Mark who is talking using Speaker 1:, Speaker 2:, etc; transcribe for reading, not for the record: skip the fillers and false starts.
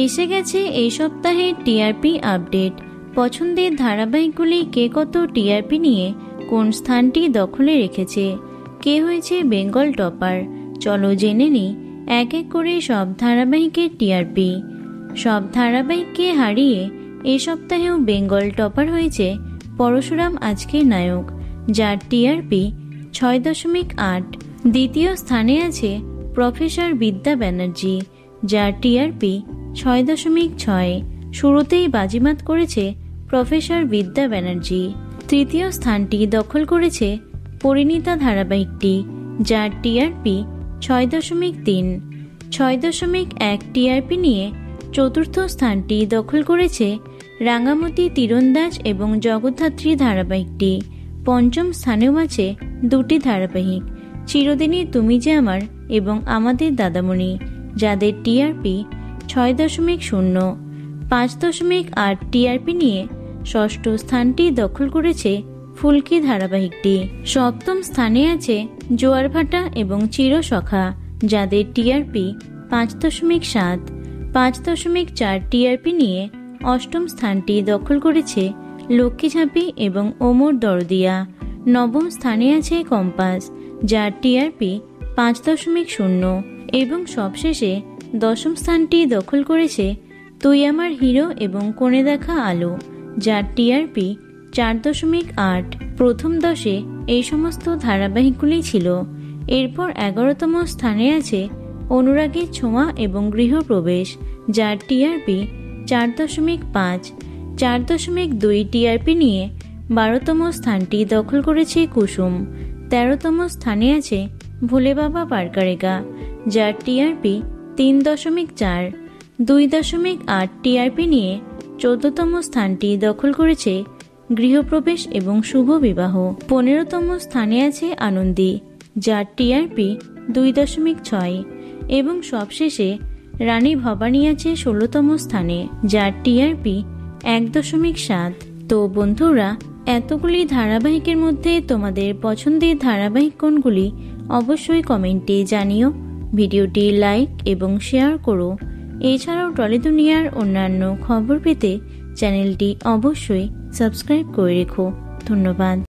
Speaker 1: এসে গেছে এই সপ্তাহের টিআরপি আপডেট। পছন্দের ধারাবাহিকগুলি কে কত টিআরপি নিয়ে কোন স্থানটি দখলে রেখেছে, কে হয়েছে বেঙ্গল টপার, চলো জেনে নিই এক এক করে সব ধারাবাহিকের টিআরপি। সব ধারাবাহিককে হারিয়ে এই সপ্তাহেও বেঙ্গল টপার হয়েছে পরশুরাম আজকের নায়ক, যার টিআরপি 6.8। দ্বিতীয় স্থানে আছে প্রফেসর বিদ্যা ব্যানার্জি, যার টিআরপি 6.6। শুরুতেই বাজিমাত করেছে প্রফেসর বিদ্যা ব্যানার্জি। তৃতীয় স্থানটি দখল করেছে পরিণীতা ধারাবাহিকটি, যার টিআরপি 6.3। 6.1 টিআরপি নিয়ে চতুর্থ স্থানটি দখল করেছে রাঙামতি তীরন্দাজ এবং জগদ্ধাত্রী ধারাবাহিকটি। পঞ্চম স্থানেও আছে দুটি ধারাবাহিক, চিরদিনই তুমি যে আমার এবং আমাদের দাদামণি, যাদের টিআরপি 6.0। 5.8 টিআরপি নিয়ে ষষ্ঠ স্থানটি দখল করেছে ফুলকি ধারাবাহিকটি। সপ্তম স্থানে আছে জোয়ারভাটা এবং চিরসখা, যাদের টিআরপি 5.7। 5.4 টিআরপি নিয়ে অষ্টম স্থানটি দখল করেছে লক্ষ্মীঝাঁপি এবং ওমর দরদিয়া। নবম স্থানে আছে কম্পাস, যার টিআরপি 5.0 এবং সবশেষে দশম স্থানটি দখল করেছে তুই আমার হিরো এবং কোণে দেখা আলো, যার টিআরপি 4.8। প্রথম 10-এ এই সমস্ত ধারাবাহিকগুলি ছিল। এরপর 11তম স্থানে আছে অনুরাগের ছোঁয়া এবং গৃহপ্রবেশ, যার টিআরপি 4.5। 4.2 টিআরপি নিয়ে 12তম স্থানটি দখল করেছে কুসুম। 13তম স্থানে আছে ভোলে বাবা পারকারেগা, যার টিআরপি 3.4। 2.8 টিআরপি নিয়ে 14তম স্থানটি দখল করেছে গৃহপ্রবেশ এবং শুভ বিবাহ। 15তম স্থানে আছে আনন্দী, যার টিআরপি 2.6 এবং সবশেষে রানী ভবানী আছে 16তম স্থানে, যার টিআরপি 1.7। তো বন্ধুরা, এতগুলি ধারাবাহিকের মধ্যে তোমাদের পছন্দের ধারাবাহিক কোনগুলি অবশ্যই কমেন্টে জানিও। ভিডিওটি লাইক এবং শেয়ার করো। এছাড়াও টলি দুনিয়ার অন্যান্য খবর পেতে চ্যানেলটি অবশ্যই সাবস্ক্রাইব করে রেখো। ধন্যবাদ।